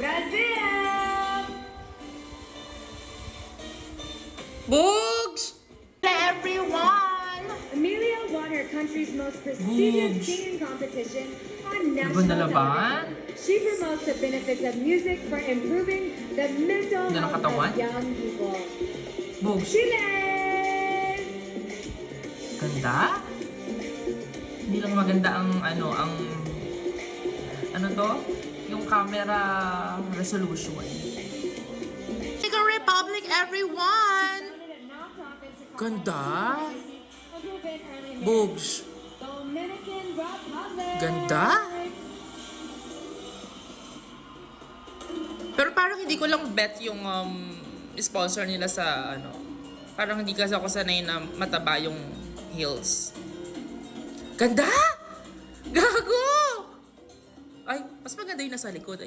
Brazil! Bugs! Everyone! Amelia won her country's most prestigious singing competition on national laban? television. She promotes the benefits of music for improving the mental Ganda ng health katawan? of young people. Bugs. Chile! Ganda? Hindi lang maganda ang ano to? Yung camera resolution. Dominican Republic, everyone! Ganda? Bugs. Dominican Republic! Ganda? Pero parang hindi ko lang bet yung sponsor nila sa parang hindi kasi ako sanay na mataba yung heels. Ganda! Gago! Ay, mas maganda yung nasa likod.